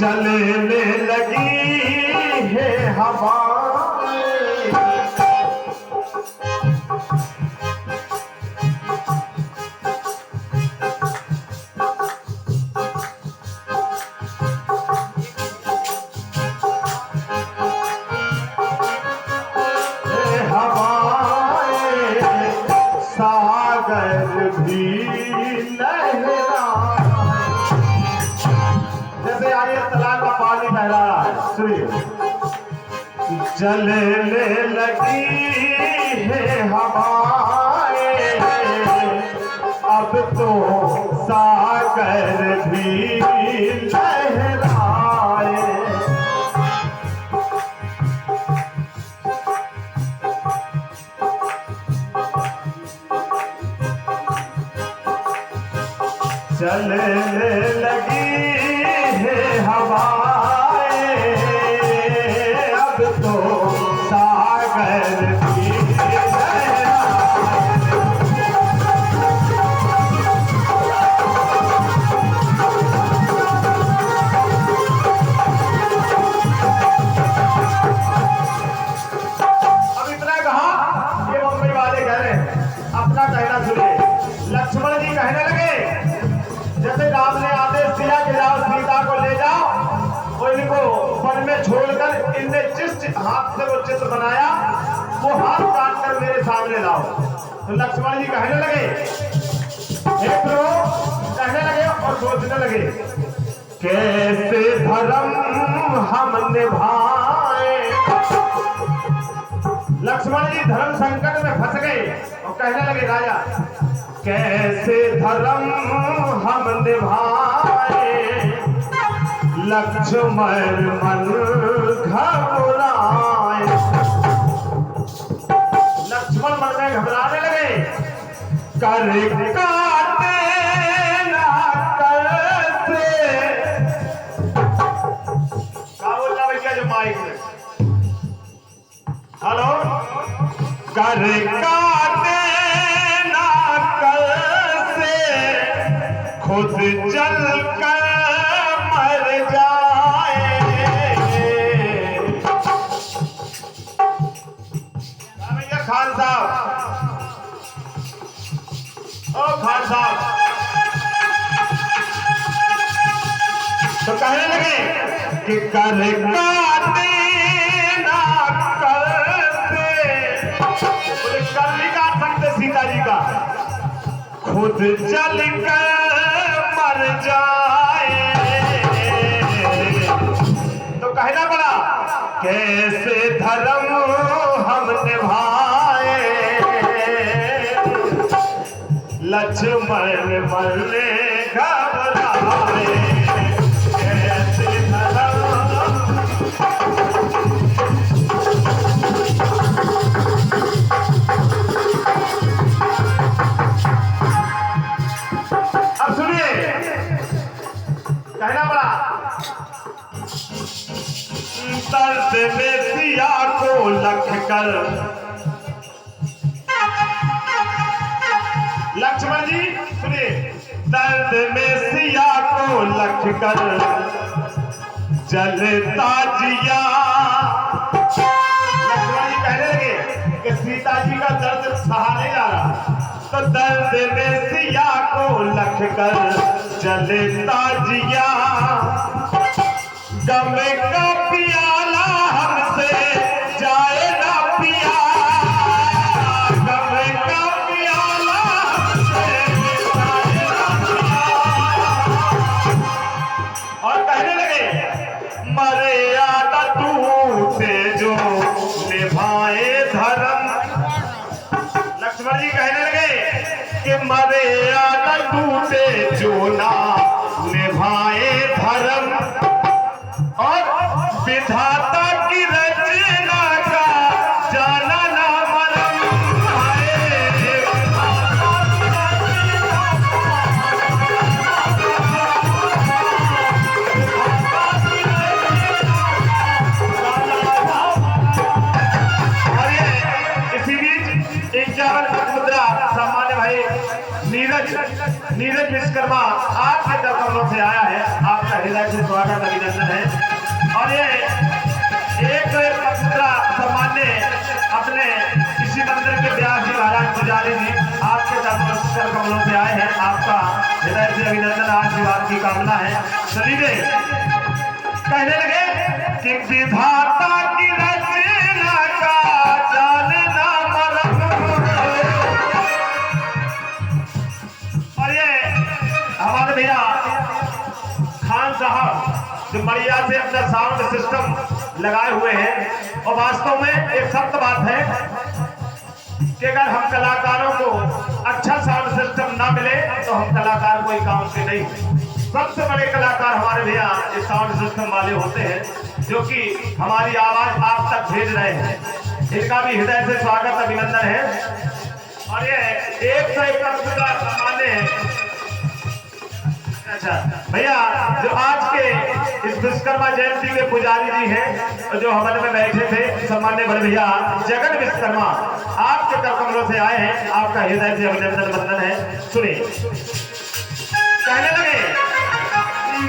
चलने लगी है हवा चलने लगी है हवाएं अब तो सागर भी लहराए चलने लगी है हवाएं अब तो सागर भी अब इतना कहा ये मुंबई वाले कह रहे हैं अपना कहना सुनिए। लक्ष्मण जी कहने लगे जैसे राम ने आदेश दिया कि जाओ सीता को ले जाओ और इनको वन में छोड़कर इनने जिस हाथ से वो चित्र बनाया वो हाथ काट कर मेरे सामने लाओ। तो लक्ष्मण जी कहने लगे हे प्रभु कहने लगे और सोचने लगे कैसे धर्म हम निभाए। लक्ष्मण जी धर्म संकट में फंस गए और कहने लगे राजा कैसे धर्म हम निभाए। लक्ष्मण मन घबराए लक्ष्मण मन में घबराने लगे कर काटे ना करते क्या बोलना भैया जो माइक में हेलो कर काटे ना करते खुद चल कर मर जाए। भैया खान साहब ओ खान साहब तो कहने लगे कि कर काटे ना करते बोले कर नहीं काट सकते सीता जी का खुद चल कर मर जाए। तो कहना पड़ा कैसे धर्म हम निभाए। लक्ष्मण मरने घबराए कैसे धर्म। अब सुनिए कहना पड़ा दर्द में सिया को लख कर लक्ष्मण जी सुनिए दर्द में सिया को लख कर जलता जिया। लक्ष्मण जी कहने लगे कि सीता जी का दर्द सहा नहीं जा रहा तो दर्द में सिया को लख कर जलता जिया। गम का पियाला हमसे जाए ना पिया गम का पियाला हमसे जाए ना पिया। और कहने लगे मर्यादा टूटे जो निभाए धर्म। लक्ष्मण जी कहने लगे कि मर्यादा टूटे जो ना निभाए धर्म और विधाता की रचना का जाना ना मरम। इसी बीच 51 मुद्रा सामान्य भाई नीरज नीरज विश्वकर्मा आपके दरबारों से आया है, आपका हृदय से स्वागत अभिनंदन है। और ये एक पवित्र सम्मान्य अपने इसी मंदिर के व्यास जी महाराज पुजारी जी आपके दरबार कमलों से आए हैं, आपका हृदय से अभिनंदन, आशीर्वाद की कामना है। चलिए कहने लगे कि विधाता की रचना का जानना मरम। और ये हमारे भैया खान साहब जो बढ़िया से अपना साउंड सिस्टम लगाए हुए हैं, और वास्तव में एक सख्त बात है कि अगर हम कलाकारों को अच्छा साउंड सिस्टम ना मिले तो हम कलाकार कोई काम के नहीं। सबसे बड़े कलाकार हमारे भैया ये साउंड सिस्टम वाले होते हैं, जो कि हमारी आवाज आप तक भेज रहे हैं। इनका भी हृदय से स्वागत अभिनंदन है। और ये 131 का सम्मान है। अच्छा भैया, जो आज के इस विश्वकर्मा जयंती के पुजारी जी हैं, जो हमारे में बैठे थे, सम्मान्य बड़े भैया जगन विश्वकर्मा आपके कर कमलों से आए हैं, आपका हृदय से अभिनंदन वंदन है। सुनिए कहने लगे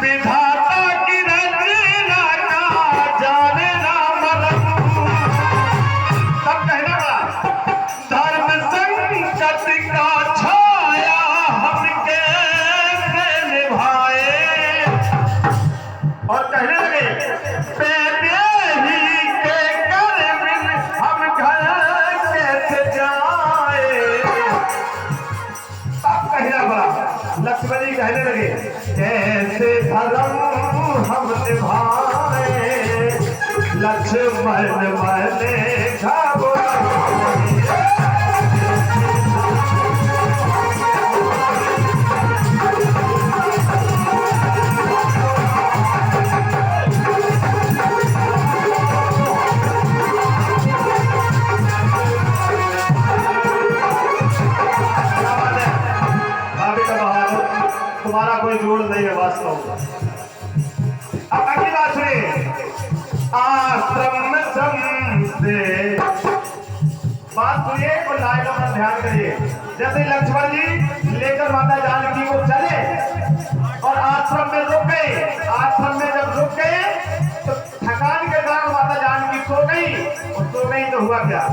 विधाता की रचना का जानना मरम। तब कहना धर्म संकट का छाया हम कैसे निभाए। और कहने लगे बेटे ही के कर बिन हम घर कैसे जाए। तब कहना बड़ा लक्ष्मण जी कहने लगे कैसे धर्म हम निभाए। लक्ष्मण मने घबराए। तुम्हारा कोई जोड़ नहीं है वास्तव। अब अगली बात सुनिए, आश्रम से बात सुनिए और लाइनों पर ध्यान करिए। जैसे लक्ष्मण जी लेकर माता जानकी को चले और आश्रम में रुक गए। आश्रम में जब रुक गए तो थकान के कारण माता जानकी सो गई, और सो गई तो हुआ क्या,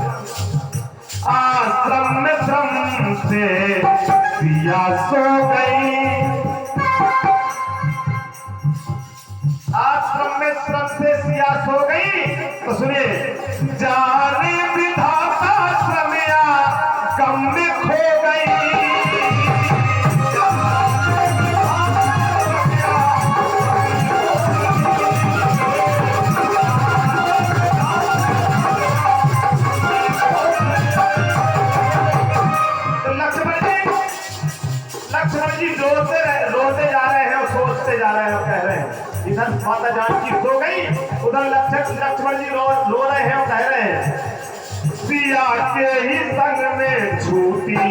आश्रम में श्रम से सिया सो गई। आश्रम में श्रम से सिया सो गई। तो सुनिए जाने विधाता श्रमिया गम में खो गई। तो लक्ष्मण जी रोते जा रहे हैं और सोचते जा रहे हैं और कह रहे हैं, इधर माता जानकी सो गई, उधर लक्ष्मण जी रो रहे हैं और कह रहे हैं सिया के ही संग में छूटी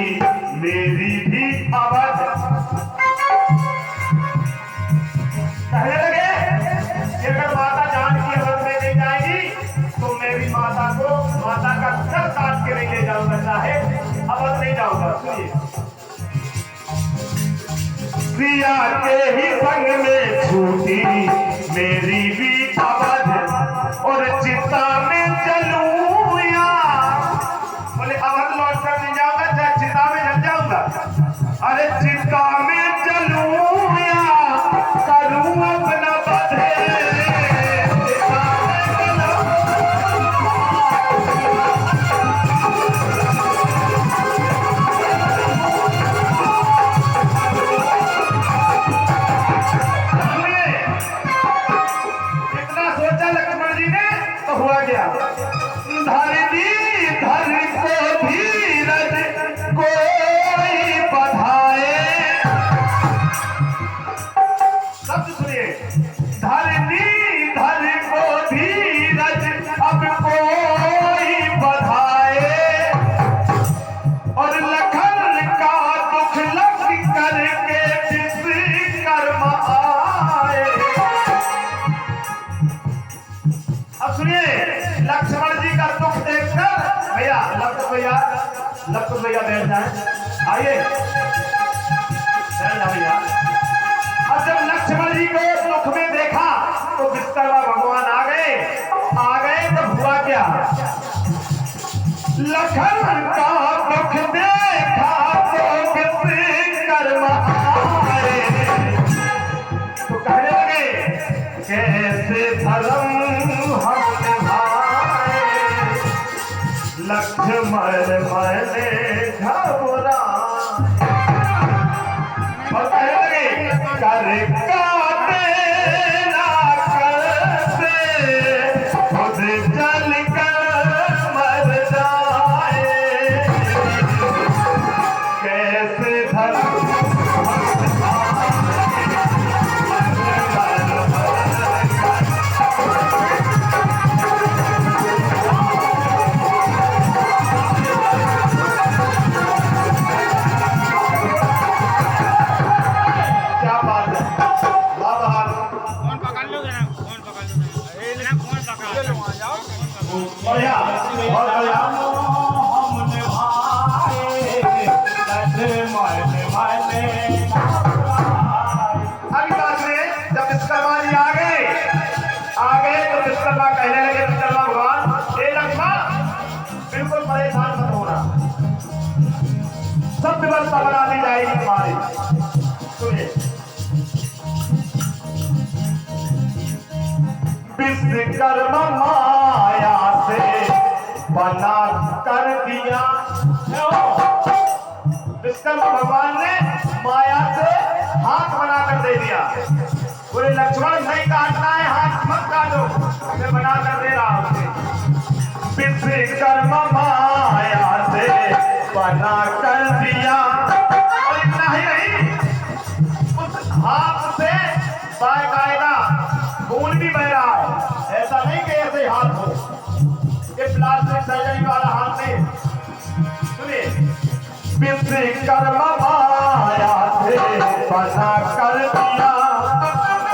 मेरी भी अवध। कहने लगे कि अगर माता जानकी अवध में नहीं जाएगी तो मैं भी माता का सर काट के नहीं ले जाऊंगा, चाहे अवध नहीं जाऊंगा। सुनिए सिया के ही संग में छूटी मेरी भी अवध, और चिता में चलूं या बोले अवध लौट कर नहीं जाऊंगा, चाहे चिता में जल जाऊंगा। अरे चिता में चलूं या करूं अपना बधे। हुआ गया धरती धर को धीरज कोई बधाए। शब्द सुनिए, धरती धर को धीरज अब कोई बधाए। और लखन का दुख लख करके विश्वकर्मा आए। अब सुनिए लक्ष्मण जी का दुख देखकर भैया लक्ष्मण भैया बैठ जाए। आइए भैया। अब जब लक्ष्मण जी को दुख में देखा तो विश्वकर्मा भगवान आ गए तो हुआ क्या? लखन का दुख देखा तो विश्वकर्मा आए तो कहने लगे कैसे धर्म हम निभाए, लक्ष्मण मैंने घबरा और कहने लगे कर काटे ना करते खुद जल कर मर जाए, कैसे धर्म कहने लगे विश्वकर्मा भगवान हे लक्ष्मण बिल्कुल परेशान मत होना, सब व्यवस्था बना दी जाएगी तुम्हारी। सुनिए विश्वकर्मा माया से बना कर दिया, विश्वकर्मा भगवान ने माया से हाथ बना कर दे दिया। बोले लक्ष्मण नहीं काटना है, हाथ मत काटो, मैं बना कर दे रहा हूं। विश्वकर्मा माया से बना कर दिया और इतना ही नहीं, उस हाथ से बाकायदा खून भी बह रहा है। ऐसा नहीं कि ऐसे हाथ हो, ये प्लास्टिक सर्जरी वाला हाथ नहीं। सुनिए विश्वकर्मा माया से बना कर दिया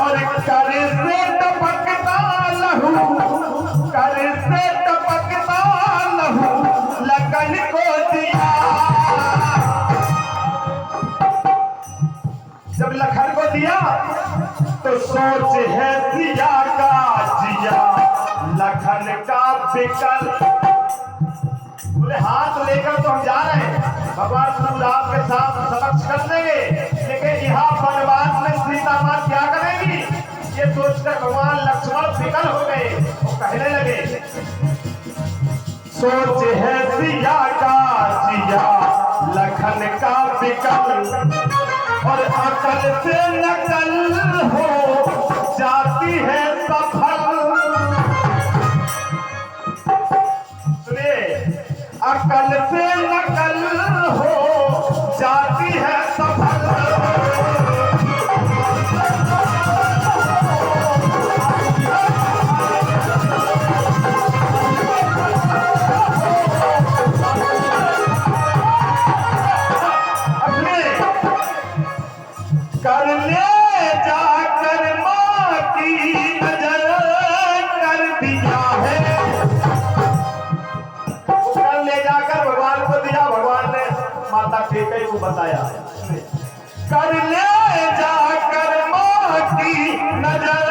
और कर से टपकता लहू, कर से टपकता लहू लगन को दिया। जब लखन को दिया तो सोच है सिया का जिया, लखन का बिकल। बोले हाथ लेकर तो हम जा रहे हैं, भगवान श्रीराम के साथ समक्ष कर देंगे, लेकिन यहाँ वनवास में सीता माँ क्या करेगी ये सोचकर भगवान लक्ष्मण विकल हो गए। वो कहने लगे सोच है सिया का जिया, लखन का बिकल और अकल से नकल हो जाती है सफल। सुनिए अकल से नकल हो जाती है सफल। कर ले जाकर माँ की नजर कर दिया है, कर ले जाकर भगवान को दिया, भगवान ने माता केकई को बताया। कर ले जाकर माँ की नजर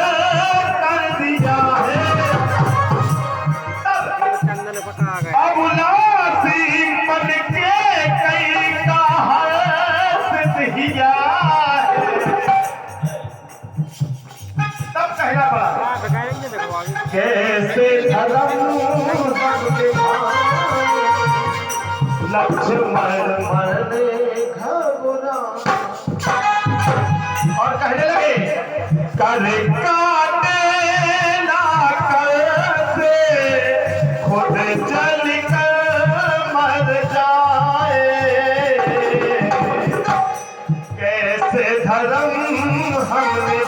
कर दिया है, अब उलासी मन के कई का हर्ष दिया। कहना पड़ा कैसे धर्म लक्ष्मण मरने घबरा और कहने लगे कर काटे ना करते खुद जल कर मर जाए, कैसे धर्म हमने